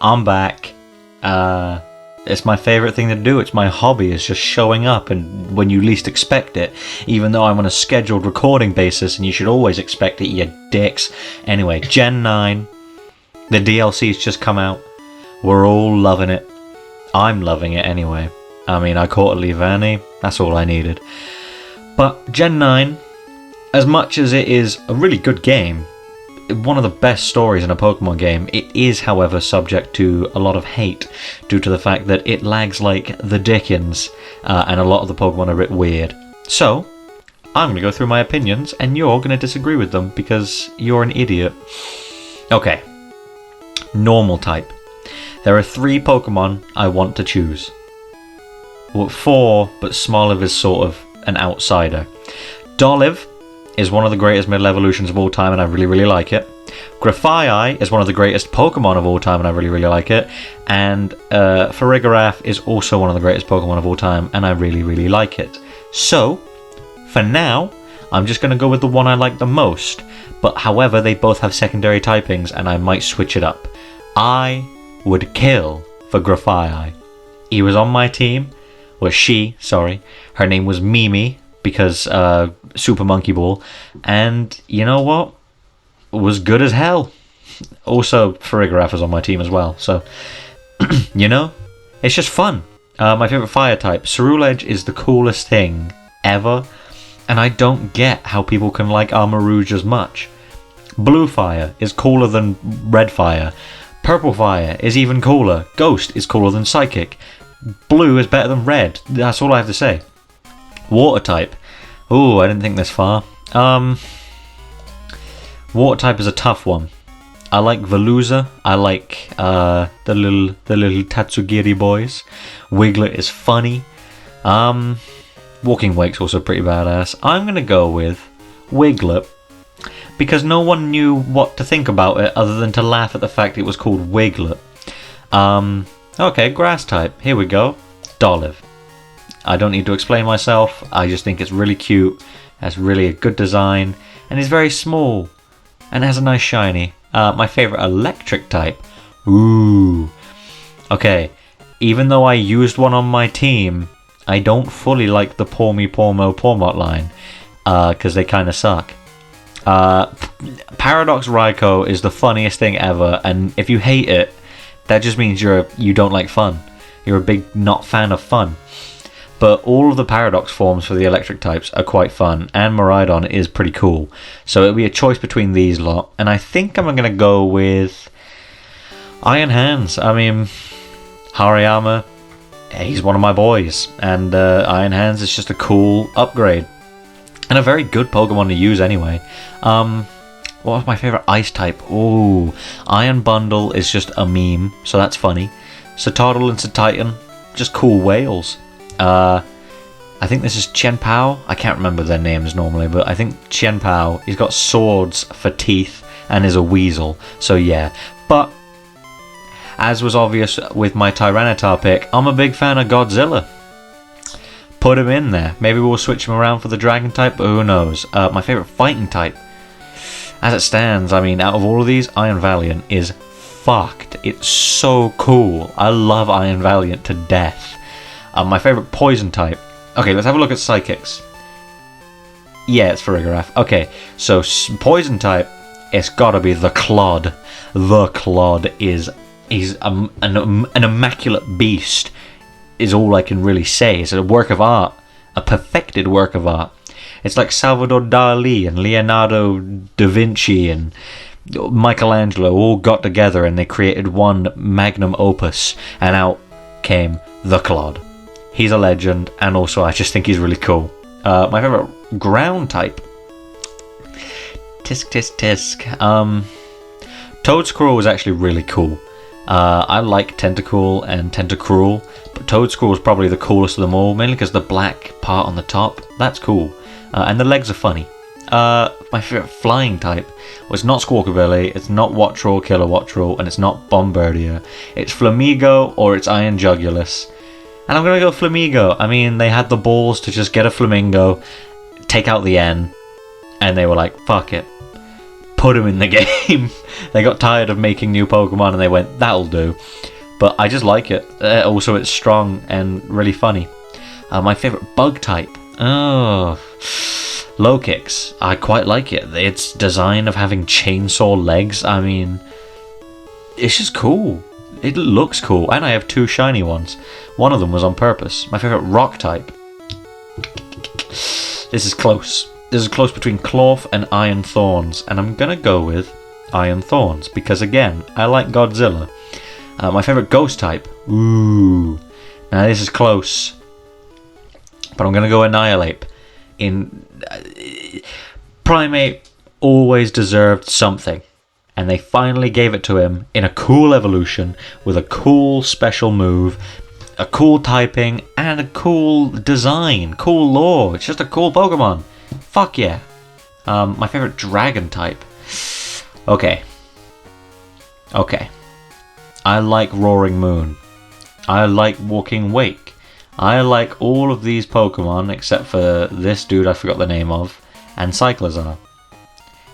I'm back. It's my favorite thing to do. It's my hobby. It's just showing up and when you least expect it. Even though I'm on a scheduled recording basis and you should always expect it, you dicks. Anyway, Gen 9. The DLC's just come out. We're all loving it. I'm loving it anyway. I mean, I caught a Liverni. That's all I needed. But Gen 9, as much as it is a really good game, one of the best stories in a Pokemon game, it is, however, subject to a lot of hate due to the fact that it lags like the Dickens, and a lot of the Pokemon are a bit weird. So, I'm going to go through my opinions, and you're going to disagree with them because you're an idiot. Okay. Normal type. There are 3 Pokemon I want to choose. Well, 4, but Smoliv is sort of an outsider. Dolliv is one of the greatest middle evolutions of all time and I really, really like it. Grafaiai is one of the greatest Pokemon of all time and I really, really like it. And Farigiraf is also one of the greatest Pokemon of all time and I really, really like it. So, for now, I'm just going to go with the one I like the most. But however, they both have secondary typings and I might switch it up. I would kill for Grafaiai. He was on my team. Well, sorry. Her name was Mimi. Because Super Monkey Ball, and you know what? It was good as hell. Also, Farigiraf was on my team as well, so you know, it's just fun. My favorite fire type, Ceruledge, is the coolest thing ever, and I don't get how people can like Armarouge as much. Blue Fire is cooler than Red Fire. Purple Fire is even cooler. Ghost is cooler than Psychic. Blue is better than Red. That's all I have to say. Water type. Oh, I didn't think this far. Water type is a tough one. I like Veluza. I like the little Tatsugiri boys. Wiglet is funny. Walking Wake's also pretty badass. I'm gonna go with Wiglet because no one knew what to think about it other than to laugh at the fact it was called Wiglet. Okay, grass type. Here we go. Dolliv. I don't need to explain myself, I just think it's really cute, has really a good design, and is very small, and has a nice shiny. My favourite electric type. Ooh. Okay, even though I used one on my team, I don't fully like the Pormot line, because they kind of suck. Paradox Raikou is the funniest thing ever, and if you hate it, that just means you don't like fun. You're a big not fan of fun. But all of the Paradox forms for the electric types are quite fun, and Miraidon is pretty cool. So it'll be a choice between these lot, and I think I'm going to go with Iron Hands. I mean, Hariyama, he's one of my boys, and Iron Hands is just a cool upgrade. And a very good Pokemon to use anyway. What was my favourite ice type? Ooh, Iron Bundle is just a meme, so that's funny. Citadel and Cititan, just cool whales. I think this is Chien-Pao. I can't remember their names normally, but I think Chien-Pao, he's got swords for teeth and is a weasel. So yeah. But, as was obvious with my Tyranitar pick, I'm a big fan of Godzilla. Put him in there. Maybe we'll switch him around for the Dragon type, but who knows. My favourite fighting type. As it stands, I mean, out of all of these, Iron Valiant is fucked. It's so cool. I love Iron Valiant to death. My favourite poison type. Okay, let's have a look at Psychics. Yeah, it's Farigiraf. Okay, so poison type, it's gotta be the Clod. The Clod is an immaculate beast, is all I can really say. It's a work of art, a perfected work of art. It's like Salvador Dali and Leonardo da Vinci and Michelangelo all got together and they created one magnum opus, and out came the Clod. He's a legend, and also I just think he's really cool. My favourite ground type. Tisk tisk tisk. Toedscruel is actually really cool. I like Tentacool and Tentacruel, but Toedscruel is probably the coolest of them all, mainly because the black part on the top, that's cool. And the legs are funny. My favourite flying type was not Squawkabilly, it's not Wattrel, Killer Wattrel, and it's not Bombardier. It's Flamigo or it's Iron Jugulus. And I'm going to go Flamigo. I mean, they had the balls to just get a Flamingo, take out the N, and they were like, fuck it. put him in the game. They got tired of making new Pokemon and they went, that'll do. But I just like it. Also, it's strong and really funny. My favourite bug type. Oh, low kicks. I quite like it. Its design of having chainsaw legs. I mean, it's just cool. It looks cool. And I have 2 shiny ones. One of them was on purpose. My favourite rock type. This is close. This is close between Clorf and Iron Thorns. And I'm going to go with Iron Thorns. Because again, I like Godzilla. My favourite ghost type. Ooh. Now this is close. But I'm going to go Annihilate. Primate always deserved something. And they finally gave it to him in a cool evolution with a cool special move, a cool typing, and a cool design, cool lore. It's just a cool Pokemon. Fuck yeah. My favorite dragon type. Okay. I like Roaring Moon. I like Walking Wake. I like all of these Pokemon except for this dude I forgot the name of, and Cyclizar.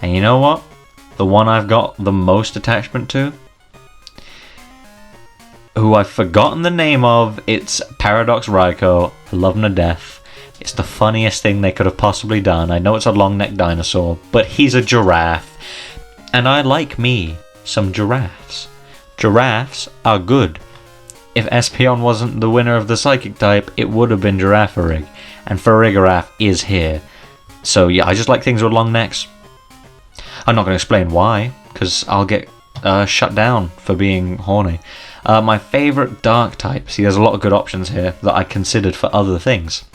And you know what? The one I've got the most attachment to, who I've forgotten the name of, it's Paradox Raikou. I love him to death. It's the funniest thing they could have possibly done. I know it's a long-necked dinosaur, but he's a giraffe. And I like me some giraffes. Giraffes are good. If Espeon wasn't the winner of the Psychic type, it would have been Girafarig. And Farigiraf is here. So yeah, I just like things with long necks. I'm not going to explain why, because I'll get shut down for being horny. My favourite dark type. See, there's a lot of good options here that I considered for other things.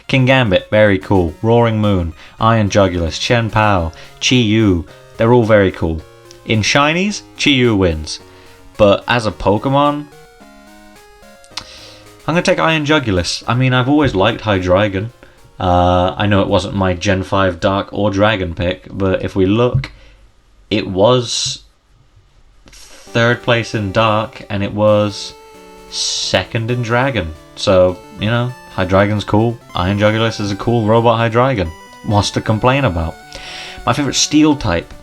King Gambit, very cool. Roaring Moon, Iron Jugulis, Chen Pao, Chi-Yu, they're all very cool. In Shinies, Chi-Yu wins. But as a Pokemon, I'm going to take Iron Jugulis. I mean, I've always liked Hydreigon. I know it wasn't my Gen 5 Dark or Dragon pick, but if we look, it was 3rd place in Dark, and it was 2nd in Dragon. So, you know, Hydreigon's cool. Iron Jugulis is a cool robot Hydreigon. What's to complain about? My favourite Steel type.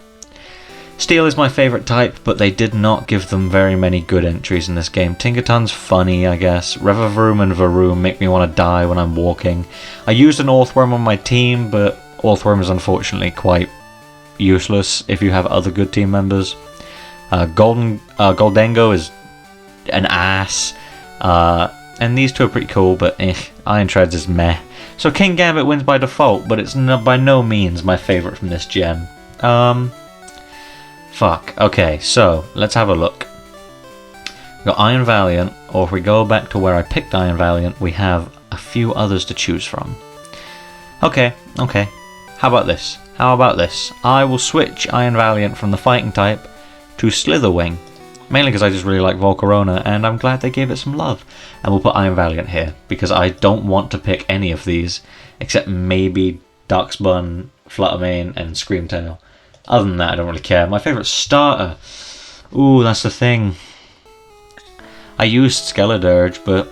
Steel is my favourite type, but they did not give them very many good entries in this game. Tinkaton's funny, I guess. Revavroom and Varoom make me want to die when I'm walking. I used an Orthworm on my team, but Orthworm is unfortunately quite useless if you have other good team members. Goldengo is an ass. And these 2 are pretty cool, but Iron Treads is meh. So King Gambit wins by default, but it's by no means my favourite from this gen. Fuck. Okay, so let's have a look. We've got Iron Valiant, or if we go back to where I picked Iron Valiant, we have a few others to choose from. Okay. How about this? I will switch Iron Valiant from the fighting type to Slitherwing. Mainly because I just really like Volcarona, and I'm glad they gave it some love. And we'll put Iron Valiant here, because I don't want to pick any of these, except maybe Darkspun, Fluttermane, and Screamtail. Other than that, I don't really care. My favourite starter. Ooh, that's the thing. I used Skeledirge, but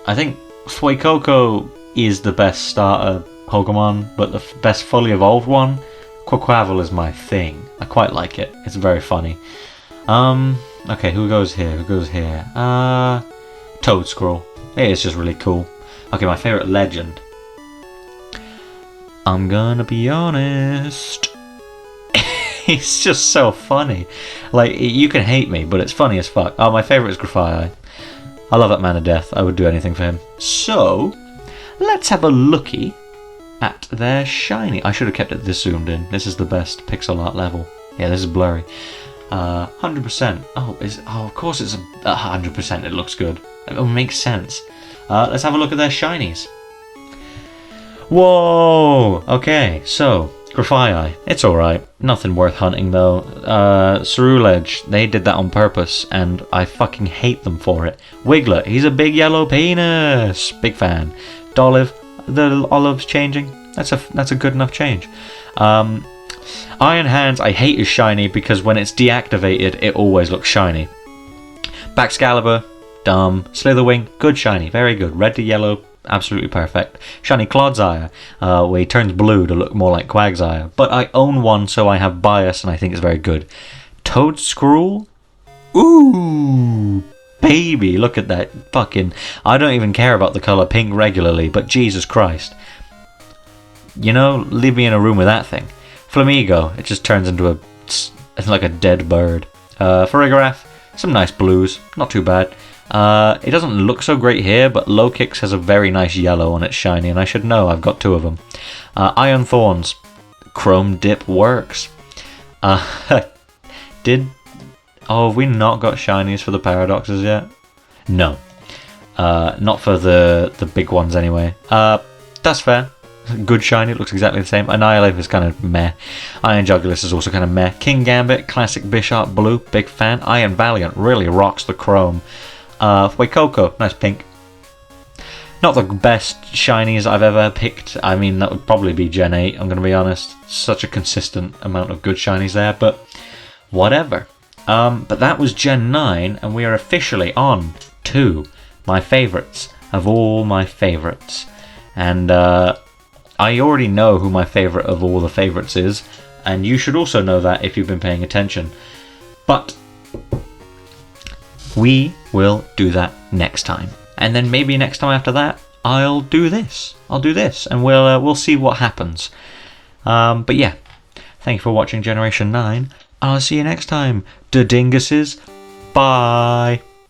I think Fuecoco is the best starter Pokemon, but the best fully evolved one, Quaquaval, is my thing. I quite like it. It's very funny. Okay, who goes here? Toadscroll. It's just really cool. Okay, my favourite legend. I'm gonna be honest. It's just so funny. Like, you can hate me, but it's funny as fuck. Oh, my favourite is Grafaiai. I love that man to death. I would do anything for him. So, let's have a looky at their shiny. I should have kept it this zoomed in. This is the best pixel art level. Yeah, this is blurry. 100%. Oh, of course it's 100%. It looks good. It makes sense. Let's have a look at their shinies. Whoa! Okay, so Grafaiai, it's alright. Nothing worth hunting though. Ceruledge, they did that on purpose, and I fucking hate them for it. Wiglet, he's a big yellow penis. Big fan. Dolive, the olive's changing. That's a good enough change. Iron Hands, I hate is shiny because when it's deactivated, it always looks shiny. Baxcalibur, dumb. Slitherwing, good shiny, very good. Red to yellow, absolutely perfect. Shiny Clodsire, where he turns blue to look more like Quagsire. But I own one, so I have bias, and I think it's very good. Toadscruel? Ooh, baby, look at that fucking... I don't even care about the colour pink regularly, but Jesus Christ. You know, leave me in a room with that thing. Flamigo, it just turns into it's like a dead bird. Farigiraf, some nice blues, not too bad. It doesn't look so great here, but Low-Kicks has a very nice yellow on its shiny, and I should know, I've got 2 of them. Iron Thorns, Chrome Dip works. Have we not got shinies for the Paradoxes yet? No. Not for the big ones anyway. That's fair. Good shiny, it looks exactly the same. Annihilate is kind of meh. Iron Jugulis is also kind of meh. King Gambit, classic Bisharp blue, big fan. Iron Valiant really rocks the chrome. Fuecoco, nice pink. Not the best shinies I've ever picked. I mean, that would probably be Gen 8, I'm going to be honest. Such a consistent amount of good shinies there, but whatever. But that was Gen 9, and we are officially on to my favourites of all my favourites. And I already know who my favourite of all the favourites is, and you should also know that if you've been paying attention. But we will do that next time. And then maybe next time after that, I'll do this, and we'll see what happens. But yeah, thank you for watching Generation 9. I'll see you next time. Da dinguses. Bye.